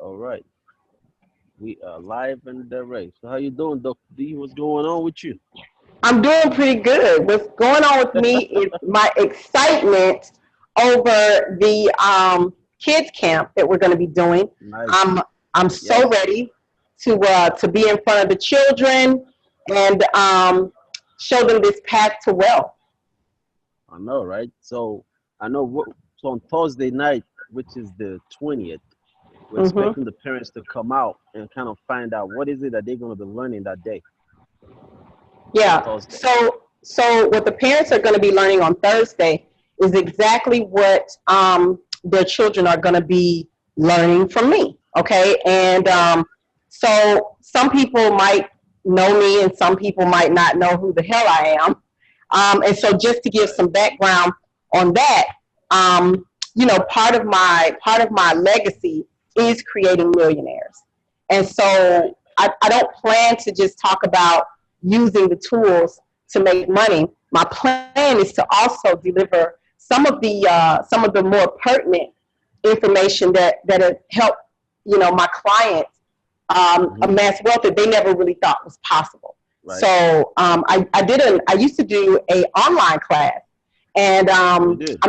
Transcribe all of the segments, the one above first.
All right, we are live and direct. So how you doing, Dr. D? What's going on with you? I'm doing pretty good. What's going on with me is my excitement over the kids camp that we're going to be doing. Nice. I'm I'm so Yes, ready to be in front of the children and show them this path to wealth. I know, right? So I know what. So on Thursday night, which is the 20th, we're hmm expecting the parents to come out and kind of find out what is it that they're going to be learning that day on Yeah. Thursday. So what the parents are going to be learning on Thursday is exactly what their children are going to be learning from me. Okay, and Right. so some people might know me, and some people might not know who the hell I am. And so just to give Right. some background on that, part of my legacy is creating millionaires, and Right. so I don't plan to just talk about using the tools to make money. My plan is to also deliver some of the more pertinent information that have helped my clients Mm-hmm. amass wealth that they never really thought was possible. Right. So I used to do a online class, and Oh, you did.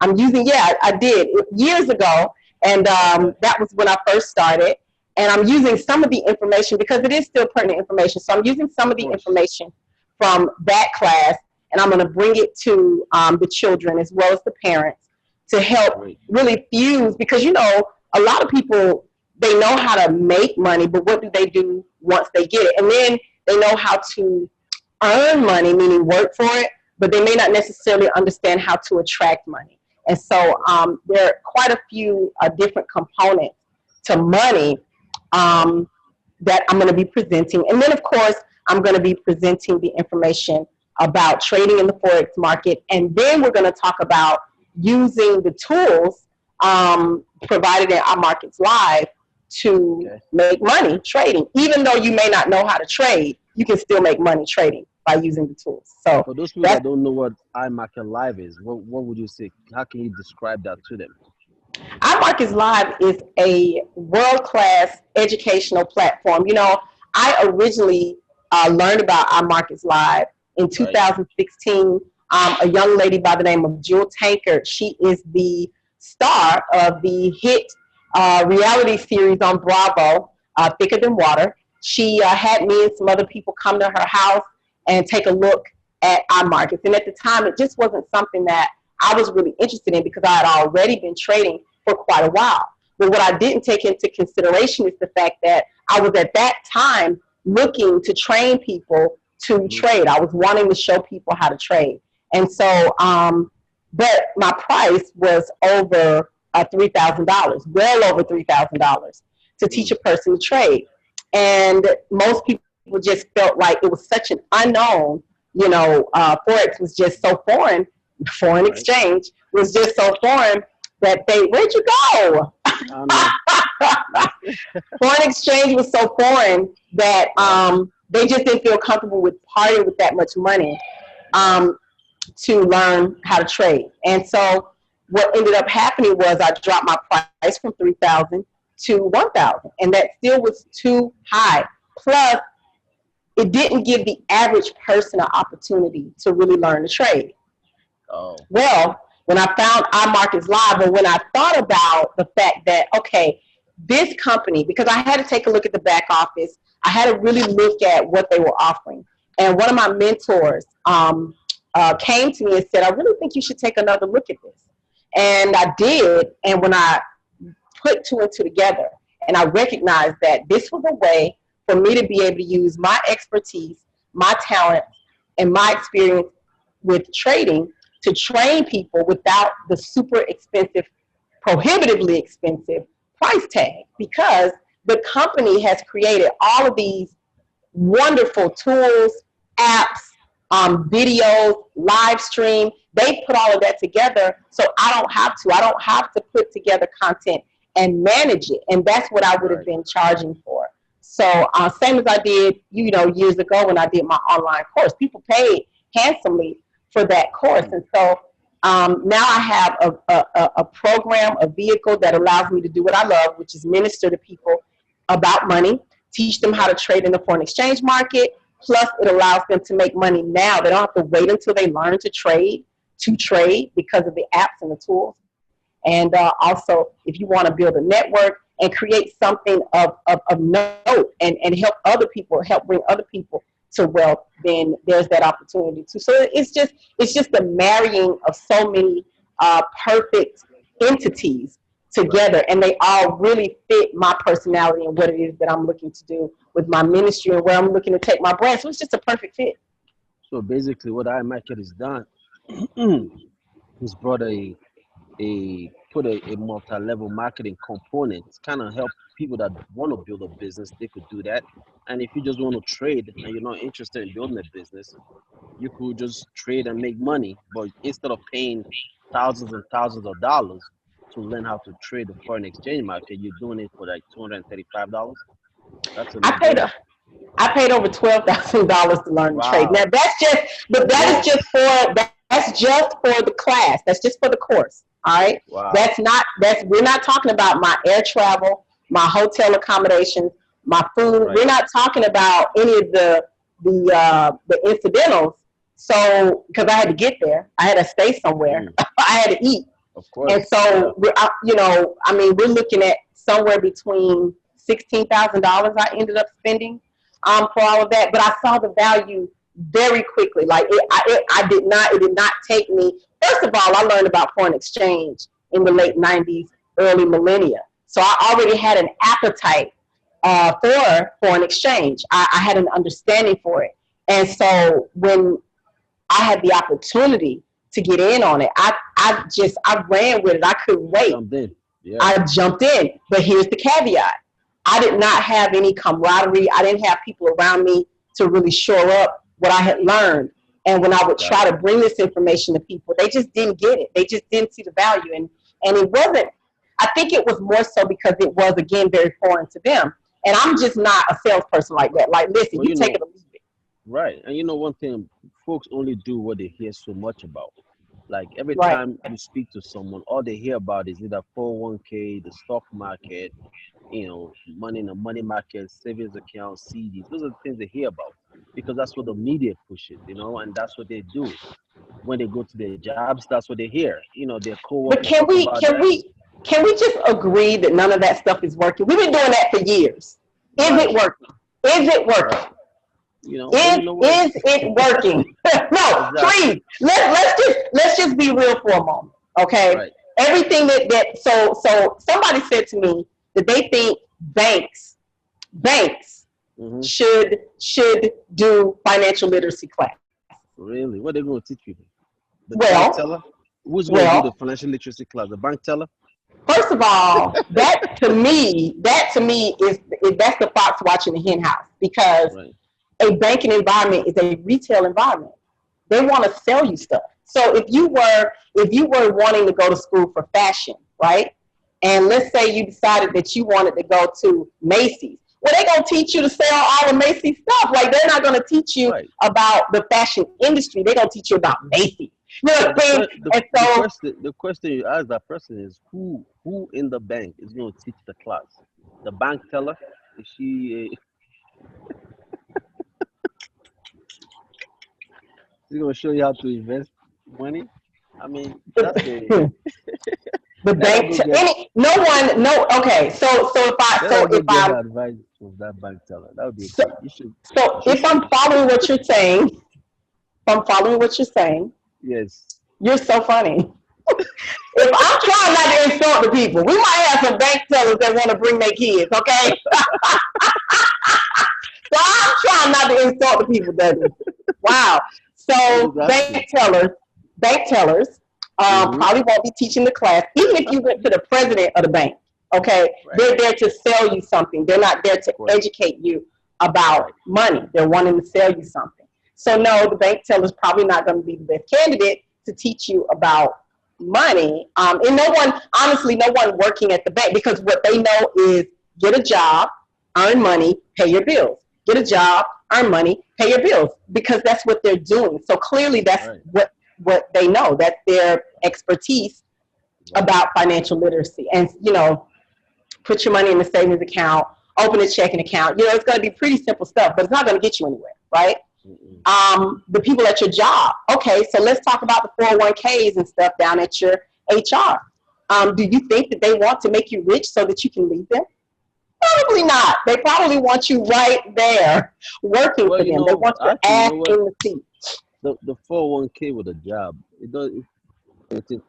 I'm using yeah, I did years ago, and Okay. that was when I first started. And I'm using some of the information because it is still pertinent information. So I'm using some Of of the course. information from that class, and I'm going to bring it to the children as well as the parents to help Great. really fuse, because a lot of people, they know how to make money, but what do they do once they get it? And then they know how to earn money, meaning work for it, but they may not necessarily understand how to attract money. And so there are quite a few different components to money Right. um, that I'm going to be presenting. And then, of course, I'm going to be presenting the information about trading in the Forex market. And then we're going to talk about using the tools provided in our markets live to Okay. make money trading. Even though you may not know how to trade, you can still make money trading by using the tools. So For those people that that's don't know what iMarket Live is, what would you say? How can you describe that to them? Our Markets Live is a world class educational platform. I originally learned about Our Markets Live in Right. 2016. A young lady by the name of Jewel Tankard. She is the star of the hit reality series on Bravo, Thicker Than Water. She had me and some other people come to her house and take a look at our markets. And at the time, it just wasn't something that I was really interested in because I had already been trading for quite a while. But what I didn't take into consideration is the fact that I was at that time looking to train people to Mm-hmm. trade. I was wanting to show people how to trade. And so, but my price was over $3,000, well over $3,000 to teach Mm. a person to trade. And most people just felt like it was such an unknown, Forex was just so foreign, foreign Right. exchange was just so foreign that where'd you go? I know. Foreign exchange was so foreign that Right. they just didn't feel comfortable with parting with that much money Right. um, to learn how to trade. And so what ended up happening was I dropped my price from 3,000 to 1,000, and that still was too high. Plus, it didn't give the average person an opportunity to really learn to trade. Oh. Well, when I found iMarkets Live, or when I thought about the fact that, okay, this company, because I had to take a look at the back office, I had to really look at what they were offering. And one of my mentors came to me and said, I really think you should take another look at this. And I did. And when I put two and two together, and I recognized that this was a way for me to be able to use my expertise, my talent, and my experience with trading to train people without the super expensive, prohibitively expensive price tag, because the company has created all of these wonderful tools, apps, videos, live stream. They put all of that together, so I don't have to. I don't have to put together content and manage it, and that's what I would have Right. been charging for. So same as I did, years ago when I did my online course, people paid handsomely for that course, Mm. and so Now I have a program, a vehicle that allows me to do what I love, which is minister to people about money, teach them how to trade in the foreign exchange market. Plus, it allows them to make money now. They don't have to wait until they learn to trade because of the apps and the tools. And also, if you want to build a network and create something of note and help other people, help bring other people to wealth, then there's that opportunity too. So it's just the marrying of so many perfect entities Right. together, and they all really fit my personality and what it is that I'm looking to do with my ministry and where I'm looking to take my brand. So it's just a perfect fit. So basically, what iMarket has done is brought a put a multi-level marketing component. Kind of help people that want to build a business. They could do that. And if you just want to trade and you're not interested in building a business, you could just trade and make money. But instead of paying thousands and thousands of dollars to learn how to trade the foreign exchange market, you're doing it for like $235. That's a I paid no-brainer. a I paid over $12,000 to learn to trade. Now Wow. that's just, but that is Whoa. just for the class. That's just for the course. All right. That's Wow. not that's we're not talking about my air travel, my hotel accommodations, my food. Right. We're not talking about any of the incidentals. So because I had to get there, I had to stay somewhere, Mm, I had to eat, of and course. Yeah. so I mean, we're looking at somewhere between $16,000 I ended up spending for all of that. But I saw the value very quickly. Like it did not take me. First of all, I learned about foreign exchange in the late '90s, early millennia. So I already had an appetite for foreign exchange. I had an understanding for it, and so when I had the opportunity to get in on it, I ran with it. I couldn't wait. Jumped in. Yeah. I jumped in. But here's the caveat. I did not have any camaraderie. I didn't have people around me to really shore up what I had learned. And when I would Got try it. to bring this information to people, they just didn't get it. They just didn't see the value. And it wasn't, I think it was more so because it was, again, very foreign to them. And I'm just not a salesperson like that. Like, listen, Well, you take it or leave it. right. And one thing, folks only do what they hear so much about. Like every Right. time you speak to someone, all they hear about is either 401k, the stock market, money in the money market, savings account, CDs. Those are the things they hear about because that's what the media pushes, and that's what they do. When they go to their jobs, that's what they hear. Their But coworkers talk about that. can we just agree that none of that stuff is working? We've been doing that for years. Is it Right, working? Is it right. working? But Is you know what? is it working? No, Exactly. please. Let's just be real for a moment. Okay. Right. Everything so somebody said to me that they think banks Hmm. should do financial literacy class. Really? What they going to teach people? The bank Well, teller? Who's going to do the well, financial literacy class? The bank teller? first of all, that to me is that's the fox watching the hen house, because Right. a banking environment is a retail environment. They want to sell you stuff. So if you were wanting to go to school for fashion, right? And let's say you decided that you wanted to go to Macy's. Well, they're gonna teach you to sell all of Macy's stuff. Like, they're not gonna teach you Right. about the fashion industry. They're gonna teach you about Macy's. You know But what I'm saying? And so the question you ask that person is who in the bank is going to teach the class? The bank teller? Is she is going to show you how to invest money? I mean, that's a the, the let her bank go to get any no one no okay. let her go get her advice from that bank teller. That would be So, okay. You should so she if should I'm following what you're saying, if I'm following what you're saying, yes. you're so funny. If I'm trying not to insult the people, we might have some bank tellers that want to bring their kids, okay? So I'm trying not to insult the people, Douglas. Wow. I'm So just asking. bank tellers Mm-hmm. probably won't be teaching the class. Even if you went to the president of the bank, okay, Right. they're there to sell you something. They're not there Of to course. educate you about Right. money. They're wanting to sell you something. So no, the bank teller is probably not going to be the best candidate to teach you about money. And no one, honestly, no one working at the bank, because what they know is get a job, earn money, pay your bills. Get a job, earn money, pay your bills, because that's what they're doing. So clearly, that's Right. what they know. That's their expertise Right. about financial literacy. And, put your money in the savings account, open a checking account. It's going to be pretty simple stuff, but it's not going to get you anywhere, right? Mm-mm. The people at your job. Okay, so let's talk about the 401ks and stuff down at your HR. Do you think that they want to make you rich so that you can leave them? Probably not. They probably want you right there working Well, for them. They want your actually, ass what? in the seat. The 401k with a job, it does. It,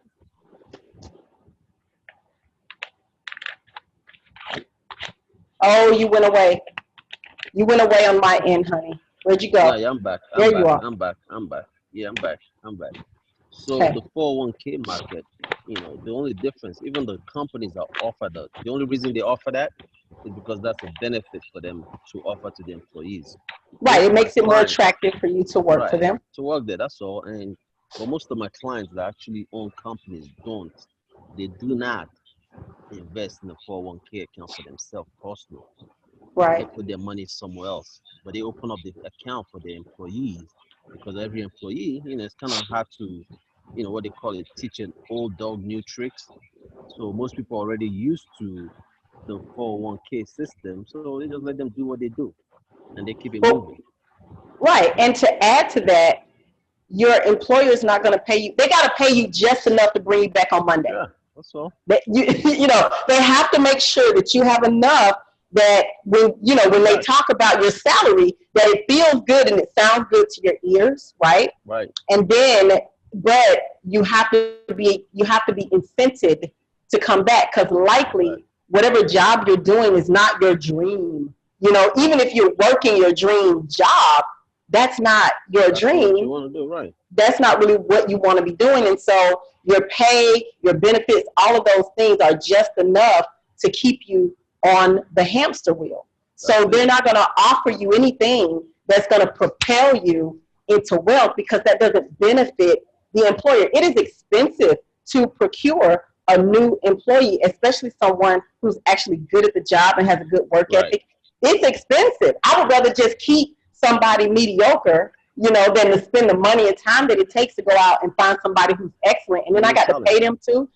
Oh, you went away. You went away on my end, honey. Where'd you yeah, go? yeah, I'm back. I'm There you back. are. I'm back. I'm back. Yeah, I'm back. I'm back. So Okay. the 401k market, the only difference, even the companies that offer that, the only reason they offer that is because that's a benefit for them to offer to the employees. Right. Most It of my makes it more clients, attractive for you to work for right, them. to work there, that's all. And but most of my clients that actually own companies don't. They do not invest in a 401k account for themselves personally. They Right. put their money somewhere else, but they open up the account for their employees because every employee, it's kind of hard to, what they call it, teach an old dog new tricks. So most people are already used to the 401k system, so they just let them do what they do and they keep it But moving. right. And to add to that, your employer is not going to pay you. They got to pay you just enough to bring you back on Monday. Yeah, that's all. That they have to make sure that you have enough that when they Right, talk about your salary, that it feels good and it sounds good to your ears, right? right, And then, but you have to be incented to come back because right. likely whatever job you're doing is not your dream. Even if you're working your dream job, that's not your That's not what you dream. want to do, right? That's not really what you want to be doing. And so your pay, your benefits, all of those things are just enough to keep you on the hamster wheel. That's So it. they're not going to offer you anything that's going to propel you into wealth because that doesn't benefit the employer. It is expensive to procure a new employee, especially someone who's actually good at the job and has a good work Right. ethic. It's expensive. I would rather just keep somebody mediocre, than to spend the money and time that it takes to go out and find somebody who's excellent, and then And I then got to sell it. pay them too.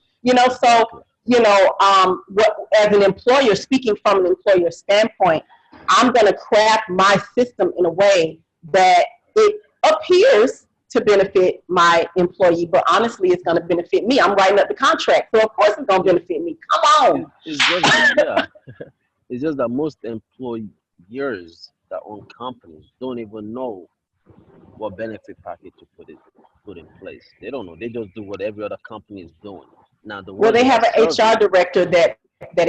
So Exactly. what as an employer, speaking from an employer standpoint, I'm going to craft my system in a way that it appears to benefit my employee, but honestly, it's going to benefit me. I'm writing up the contract, so of course it's going to It, benefit me. Come on. it's just that, yeah. It's just that most employers that own companies don't even know what benefit package to put in place. They don't know. They just do what every other company is doing. Now the Well, ones they they are have an HR serving, director that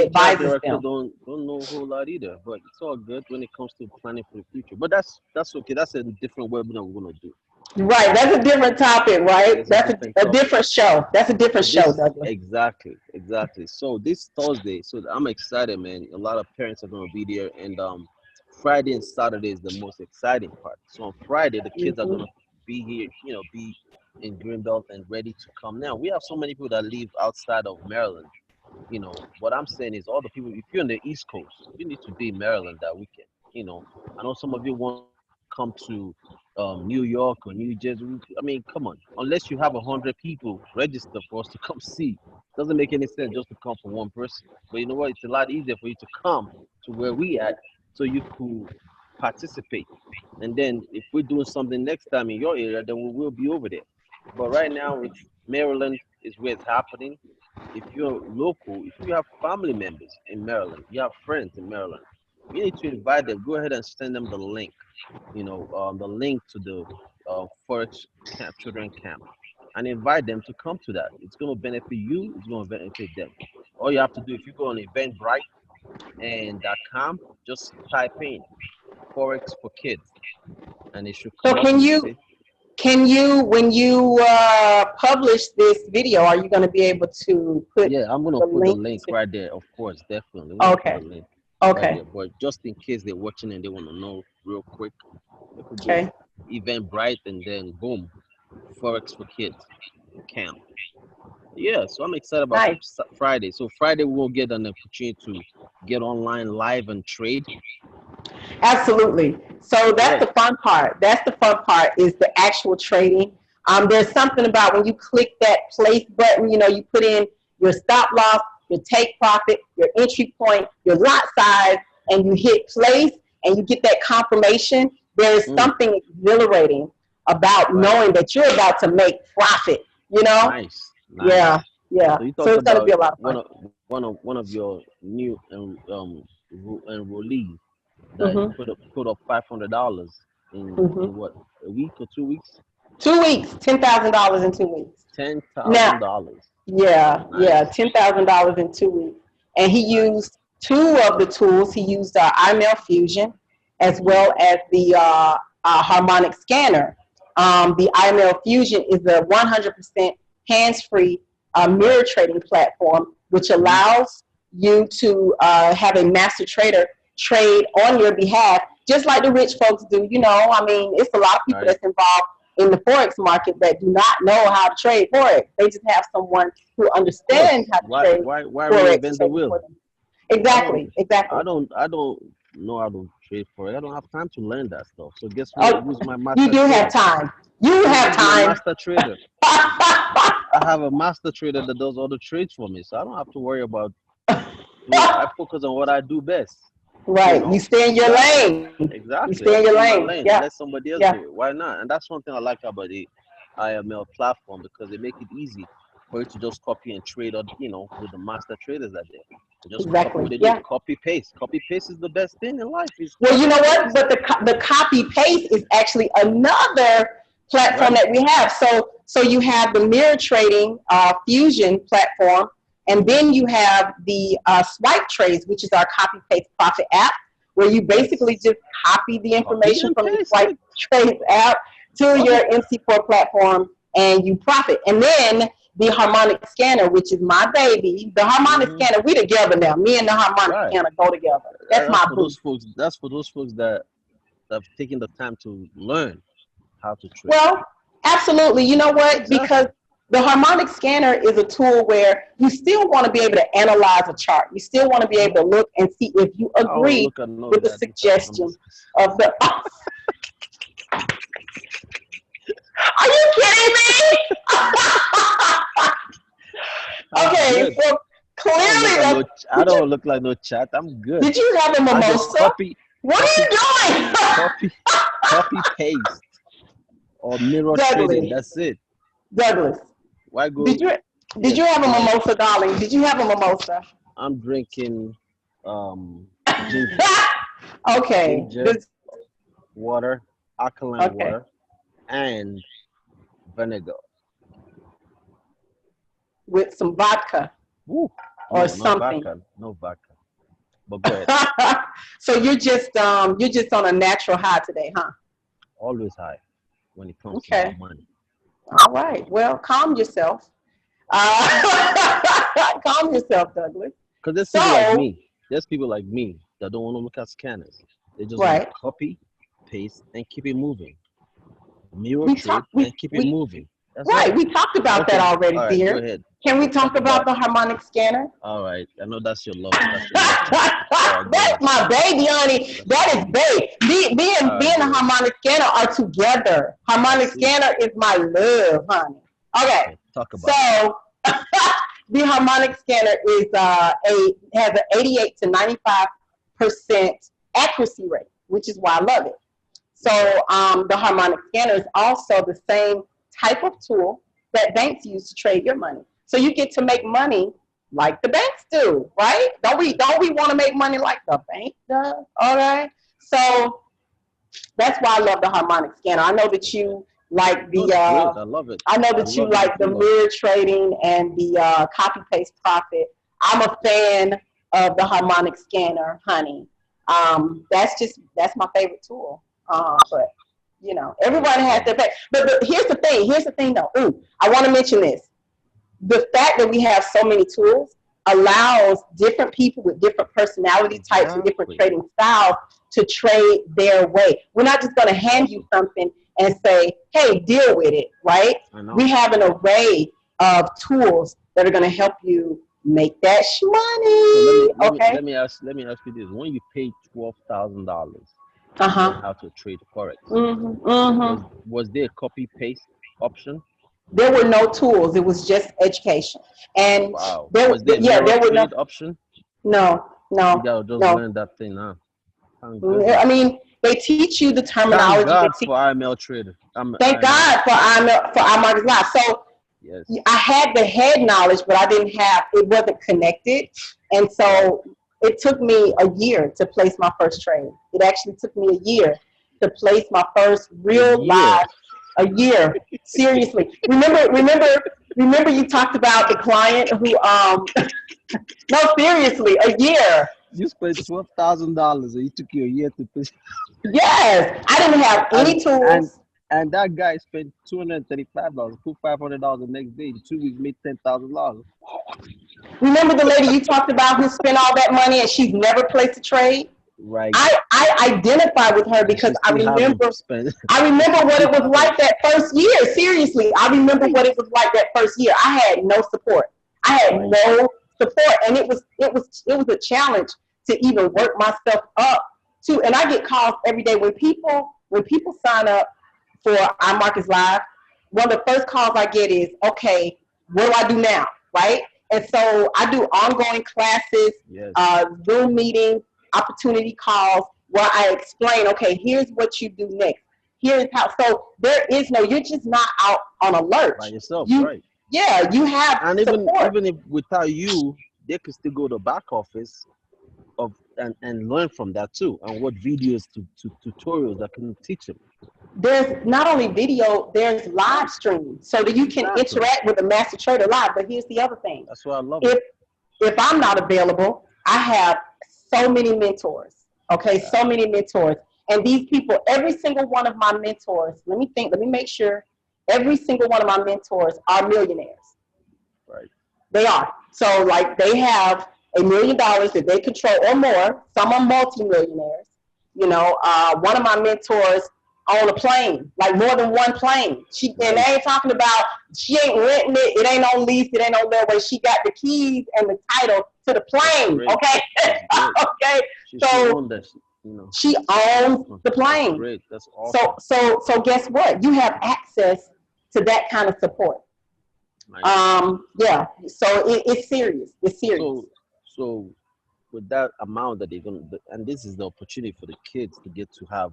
HR advises director them. don't know a whole lot either. But it's all good when it comes to planning for the future. But that's okay. That's a different webinar we're gonna do. Right, that's a different topic, right? It's a That's different a topic. different show. That's a different But show, this Douglas. exactly. So this Thursday, so I'm excited, man. A lot of parents are gonna be there, and Friday and Saturday is the most exciting part. So on Friday, the kids are Hmm. gonna be here, be in Greenbelt and ready to come. Now we have so many people that live outside of Maryland. What I'm saying is all the people. If you're on the East Coast, you need to be in Maryland that weekend. I know some of you want to come to New York or New Jersey. I mean, come on. Unless you have 100 people register for us to come see, doesn't make any sense just to come for one person. But you know what? It's a lot easier for you to come to where we at, so you could participate. And then if we're doing something next time in your area, then we will be over there. But right now, it's Maryland is where it's happening. If you're local, if you have family members in Maryland, you have friends in Maryland, you need to invite them. Go ahead and send them the link. The link to the Forex camp, children camp, and invite them to come to that. It's going to benefit you. It's going to benefit them. All you have to do, if you go on Eventbrite and .com, just type in Forex for kids, and it should So come up, and you see. when you publish this video, are you going to be able to put Yeah, I'm gonna the put the link link to? right there. Of course, definitely. I'm gonna put the Okay, link right okay, there. But just in case they're watching and they want to know real quick, they could just okay. Eventbrite and then boom, Forex for kids camp. Yeah, so I'm excited about Nice. Friday. So Friday we will get an opportunity to get online live and trade. Absolutely. So that's Yeah, the fun part. That's the fun part is the actual trading. There's something about when you click that place button, you put in your stop loss, your take profit, your entry point, your lot size, and you hit place and you get that confirmation. There is Mm, something exhilarating about right. knowing that you're about to make profit, you know? Nice. Yeah, Nice. yeah. So you So talked it's going to about be a lot of fun. one of your new enrollees that Hmm. put up $500 in Hmm. what, a week or 2 weeks? 2 weeks, $10,000 in 2 weeks. ten Now, thousand dollars. yeah, Nice. $10,000 in 2 weeks. And he Nice. used two of the tools. He used iMail Fusion as Mm, well as the harmonic scanner. The iMail Fusion is a 100% hands-free right. mirror trading platform, which Hmm. allows you to have a master trader trade on your behalf, just like the rich folks do. I mean, it's a lot of people Right. that's involved in the Forex market that do not know how to trade Forex. They just have someone who Of course. understands how to Why trade why why Forex reinvent the trading wheel? for them. I don't Exactly, I exactly. don't I don't know how to trade for it. I don't have time to learn that stuff. So guess what? Oh, Who's my you master do have trader? time. You have Who's my time. master trader? I have a master trader that does all the trades for me, so I don't have to worry about. I focus on what I do best. You Right. You know, stay in your exactly, lane. You stay exactly. in I your stay in my lane. lane and Yeah, let somebody else yeah. do it. Why not? And that's one thing I like about the IML platform because they make it easy for you to just copy and trade, or with the master traders that there. They just copy what Exactly. they do. Yeah. Copy paste. Copy paste is the best thing in life. Is Well, you copy know what? paste. But the copy paste is actually another platform Right. that we have. So you have the mirror trading fusion platform, and Hmm. then you have the swipe trades, which is our copy paste profit app, where you basically Yes. just copy the Copy information and from the paste swipe it. trades app to Love your it. MC4 platform, and you profit. And then the harmonic scanner, which is my baby. The harmonic Hmm. scanner, we together now. Me and the harmonic Right. scanner go together. That's That's my for boo. those folks. That's for those folks that have taken the time to learn how to trade. Well, absolutely. You know what? Because Exactly. the harmonic scanner is a tool where you still want to be able to analyze a chart. You still want to be Hmm. able to look and see if you I don't agree look at none with of the that. Look at the suggestion numbers. of the. Are you kidding me? I'm Okay, good. so I don't look clearly at no. that's. I don't look like no chat. I'm good. Did you have a I just mimosa? What are copy, you doing? copy, copy, paste, or mirror trading. Douglas, That's it. Douglas, Why did go? you did you Yes. have a Go ahead. mimosa, darling? Did you have a mimosa? I'm drinking ginger, Okay, ginger this water, alkaline okay water, and vinegar. with some vodka Woo. or No, not something. vodka. No vodka. But go ahead. So you're just on a natural high today, huh? Always high when it comes to my Okay. money. All right. Well, calm yourself. Calm yourself, Douglas. Because there's people like So, me. There's people like me that don't want to look at scanners. They just want to right. copy, paste, and keep it moving. Mirror We trade talked. We and keep it we moving. That's right. all. We talked about that Okay. already, All right. Go dear. ahead. Can we Let's talk talk about about. the harmonic scanner? All right. I know that's your love. That's your love child. All right. Go That's ahead. my baby, honey. That's your That is baby. babe. Me All and me right. and Go the ahead. harmonic scanner are together. I Harmonic see. scanner is my love, honey. Okay, Okay. Talk about it. so the harmonic scanner is a has an 88 to 95% accuracy rate, which is why I love it. So Okay. the harmonic scanner is also the same type of tool that banks use to trade your money. So you get to make money like the banks do, right? Don't we want to make money like the bank does? Okay. So that's why I love the harmonic scanner. I know that you like No, the it's great. I love it. I know I that you love it if like you the love it. mirror trading and the copy paste profit. I'm a fan of the harmonic scanner, honey. That's my favorite tool. But everybody has Okay. their favorite. But here's the thing. Here's the thing, though. Ooh, I want to mention this. The fact that we have so many tools allows different people with different personality types and different Exactly. trading styles to trade their way. We're not just going to hand you something and say, hey, deal with it, right? I know. We have an array of tools that are going to help you make that So let me money. let me Okay. let me ask you this: when you paid $12,000 Uh to learn huh. how to trade forex, Mm-hmm. was Mm-hmm. was there a copy paste? option? There were no tools. It was just education. And Wow. Was there yeah, never there were no, trade option? no, You no, gotta just no. learn that thing, huh? Thank I goodness. mean, they teach you the Thank terminology. They God teach. for IML trader. Thank IML. God for our markets live. So Yes. I had the head knowledge, but I didn't have. It wasn't connected, and Right. so it took me a year to place my first trade. It actually took me a year to place my first A real year. live. A year, seriously. Remember. You talked about the client who. No, seriously, a year. You spent $12,000 and it took you a year to pay. Yes, I didn't have And any and tools. and that guy spent $235, put $500 the next day. In 2 weeks made $10,000. Remember the lady you talked about who spent all that money and she's never placed a trade? Right. I identify with her And because she still haven't spent I and she remember what still it was haven't. like that first year. Seriously, I remember Right. what it was like that first year. I had no support. I had Right. no support, and it was a challenge to even work myself up to. And I get calls every day when people sign up for iMarkets Live. One of the first calls I get is, okay, what do I do now? Right? And so I do ongoing classes, Yes. Zoom meetings, opportunity calls where I explain, okay, here's what you do next. Here's how. So there is no, you're just not out on a By lurch. yourself, You, right. yeah, you have And even support. even if without you, they could still go to back office of and learn from that too. And what videos to tutorials that can teach them. There's not only video, there's live stream so that you can Exactly. interact with the master trader live. But here's the other thing. That's why I love it. If if I'm not available, I have so many mentors. Okay, so Yeah. many mentors. And these people, every single one of my mentors, let me make sure, every single one of my mentors are millionaires. Right. They are. So, like, they have $1 million that they control or more. Some are multimillionaires. One of my mentors on a plane, like more than one plane. And they ain't Nice. talking about she ain't renting it. It ain't on lease. It ain't on that way. She got the keys and the title to the That's plane. great. Okay, That's great. okay. She So owned that. You know. she owns the That's plane. great. That's So awesome. so so guess what? You have access to that kind of support. Nice. Yeah. So it's serious. It's serious. So so with that amount that they're gonna, and this is the opportunity for the kids to get to have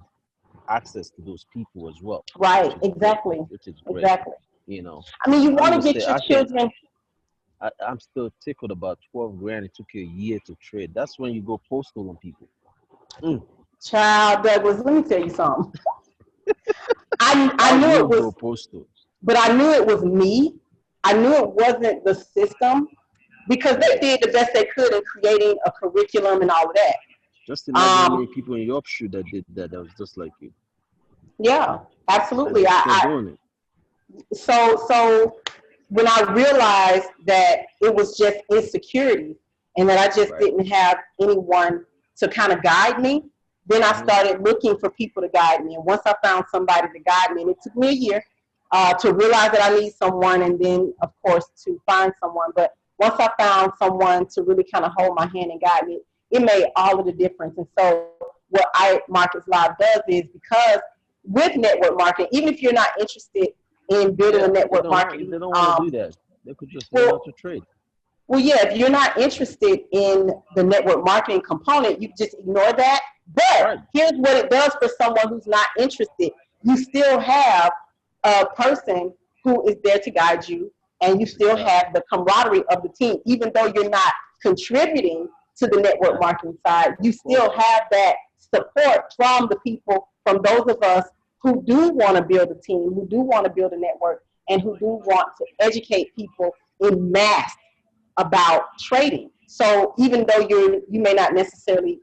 access to those people as well, Right. which is great. Exactly. Which is great. Exactly. You know, I mean, you I'm want to just get saying, your I can. children. I'm still tickled about 12 grand. It took you a year to trade. That's when you go postal on people. Mm, Child Douglas, let me tell you something. I that's knew it real was, go postal. but I knew it was me. I knew it wasn't the system because they Right. did the best they could in creating a curriculum and all of that. Just imagine how many Um, people in your shoe that did that. That was just like you, yeah, and absolutely. they're still doing it. So when I realized that it was just insecurity and that I just Right. didn't have anyone to kind of guide me, then I Hmm. started looking for people to guide me. And once I found somebody to guide me, and it took me a year to realize that I need someone, and then of course to find someone. But once I found someone to really kind of hold my hand and guide me, it made all of the difference. And so what iMarkets Live does is because with network marketing, even if you're not interested in building a Yeah, they network don't have. If marketing. they don't want to do that, they could just learn how Well, to trade. well, yeah. If you're not interested in the network marketing component, you just ignore that. But Right. here's what it does for someone who's not interested: you still have a person who is there to guide you, and you still Exactly. have the camaraderie of the team, even though you're not contributing to the network Yeah. marketing side. You Of still course. have that support from the people, from those of us who do want to build a team, who do want to build a network, and who do want to educate people in mass about trading. So even though you may not necessarily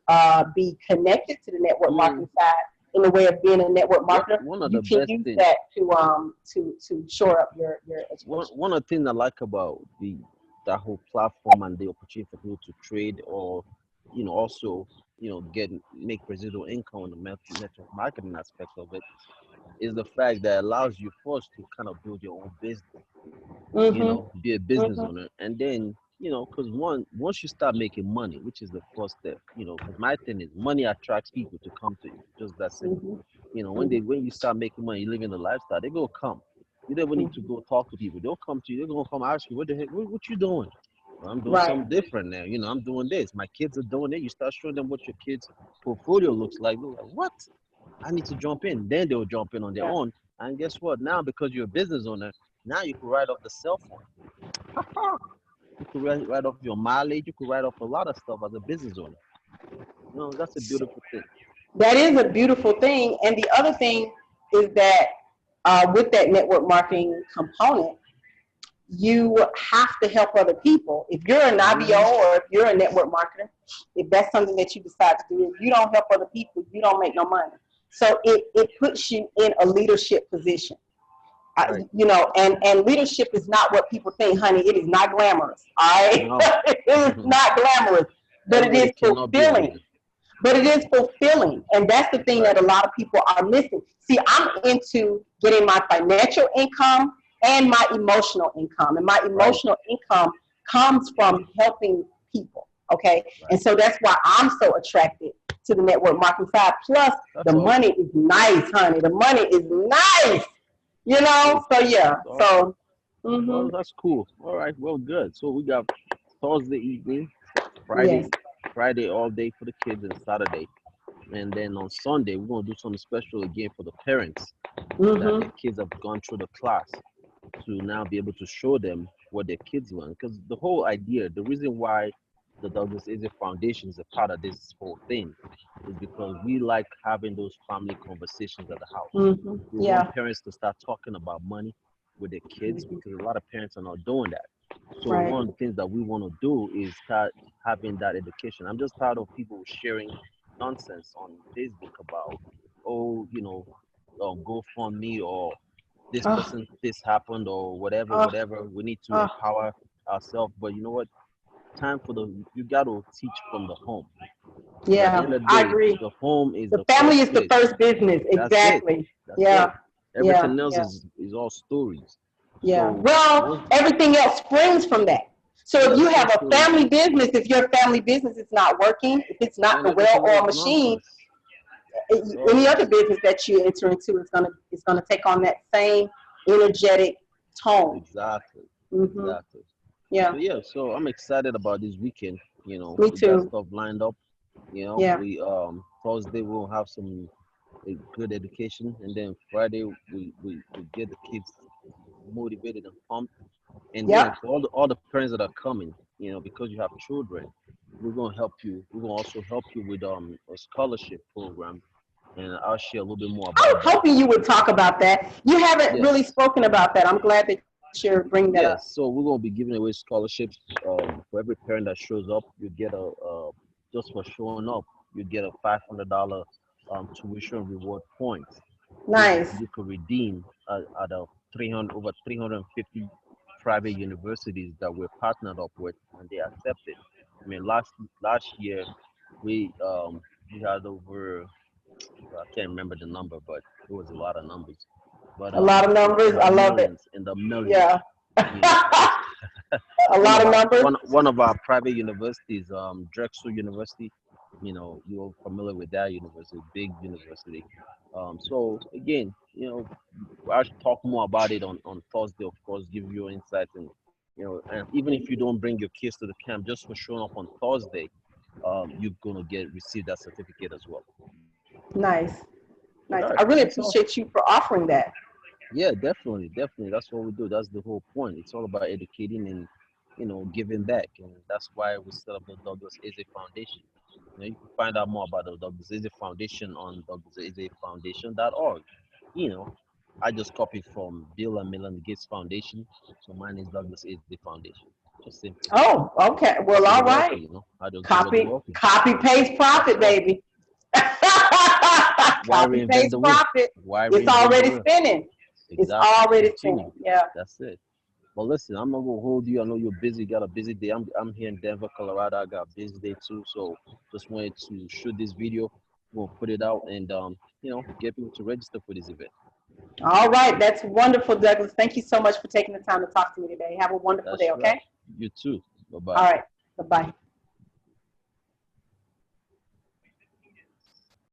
be connected to the network I mean, marketing side in the way of being a network what marketer, one of you the can best use things, that to shore up your one education. one of the things I like about the that whole platform and the opportunity for people to trade, or also get make residual income on the network marketing aspect of it, is the fact that it allows you first to kind of build your own business, Mhm. be a business Mhm. owner, and then because once you start making money, which is the first step, because my thing is money attracts people to come to you, just that simple. Mhm. When Mhm. you start making money, you live in the lifestyle, they go come. You don't even need to go talk to people. They'll come to you. They're gonna come ask you, what the heck, what you doing? Well, I'm doing Right. something different now. I'm doing this. My kids are doing it. You start showing them what your kids' portfolio looks like. They're like, what? I need to jump in. Then they'll jump in on their Yeah. own. And guess what? Now, because you're a business owner, now you can write off the cell phone. You could write off your mileage. You could write off a lot of stuff as a business owner. That's a beautiful thing. That is a beautiful thing. And the other thing is that with that network marketing component, you have to help other people. If you're an IBO Hmm. or if you're a network marketer, if that's something that you decide to do, if you don't help other people, you don't make no money. So it puts you in a leadership position. Right. And leadership is not what people think, honey. It is not glamorous. All right, No. it is not glamorous, but it Everybody is cannot be a fulfilling. leader. But it is fulfilling, and that's the thing Right. that a lot of people are missing. See, I'm into getting my financial income and my emotional income, and my Right. emotional income comes from helping people. Okay, Right. and so that's why I'm so attracted to the network marketing side. Plus, the That's money awesome. is nice, honey. The money is nice. Good. So yeah. That's awesome. So Well, mhm. that's cool. All right. Well, good. So we got Thursday evening, Yes. Friday all day for the kids, and Saturday. And then on Sunday, we're gonna do something special again for the parents that the Mhm. kids have gone through the class to now be able to show them what their kids learn. Because the whole idea, the reason why the Douglas Eze Foundation is a part of this whole thing is because we like having those family conversations at the house. Mhm. We want Yeah. parents to start talking about money with their kids Mhm. because a lot of parents are not doing that. So Right. one of the things that we want to do is start having that education. I'm just tired of people sharing nonsense on Facebook about, oh, GoFundMe or this Oh, person, this happened or whatever, oh, whatever. We need to oh. empower ourselves. But you know what? Time for you got to teach from the home. Because at the Yeah, end of the I day, agree. the home is The the family first is the place. first business. That's it. Exactly. That's it. Yeah, yeah, Everything else yeah, is all stories. yeah. So Well, once, everything else springs from that. So if yeah, you have a essentially, family business, if your family business is not working, if it's not then the everything else well-oiled is machine, nonsense. It's all any other nonsense. business that you enter into is gonna take on that same energetic tone. Exactly. Hmm. Exactly. Yeah, So yeah, so I'm excited about this weekend. me We got too. stuff lined up. Yeah, We Thursday we'll have some a good education, and then Friday we get the kids motivated and pumped. And then yep. for all the parents that are coming, because you have children, we're gonna help you. We're gonna also help you with a scholarship program, and I'll share a little bit more I about was that. hoping you would talk about that. You haven't really Yes, spoken about that. I'm glad that you're bringing that up. yes. So we're gonna be giving away scholarships. For every parent that shows up, you get just for showing up, you get a $500 tuition reward points, which Nice. you could redeem at a 300 over 350 private universities that we're partnered up with, and they accept it. I mean, last year we had over, I can't remember the number, but it was a lot of numbers. But A lot of numbers. in the I love it. millions, in the millions, Yeah. you know. A one lot of of our numbers. one of our private universities, Drexel University. You're familiar with that university, big university. So again, I'll talk more about it on Thursday, of course, give you insights, and even if you don't bring your kids to the camp, just for showing up on Thursday, you're gonna receive that certificate as well. Nice. All Nice. right, I really that's all. appreciate you for offering that. Yeah, definitely, definitely. That's what we do. That's the whole point. It's all about educating and giving back, and that's why we set up the Douglas Eze Foundation. You can find out more about the Douglas Eze Foundation on douglasezefoundation.org. You know, I just copied from Bill and Melinda Gates Foundation, so mine is Douglas Eze Foundation. Just simple. Oh, okay. Well, Copy the all wealthy. right. I just go with the Copy, wealthy. copy, paste, That's profit, all. baby. Why Copy, reinvent paste, the wheel? profit. Why It's reinvent the already wheel? spinning. It's Exactly. already Continue. spinning. Yeah. That's it. But listen, I'm not gonna hold you. I know you're busy, got a busy day. I'm here in Denver, Colorado. I got a busy day too. So just wanted to shoot this video. We'll put it out and get people to register for this event. All right. That's wonderful, Douglas. Thank you so much for taking the time to talk to me today. Have a wonderful That's day, right. okay? You too. Bye bye. All right. Bye bye.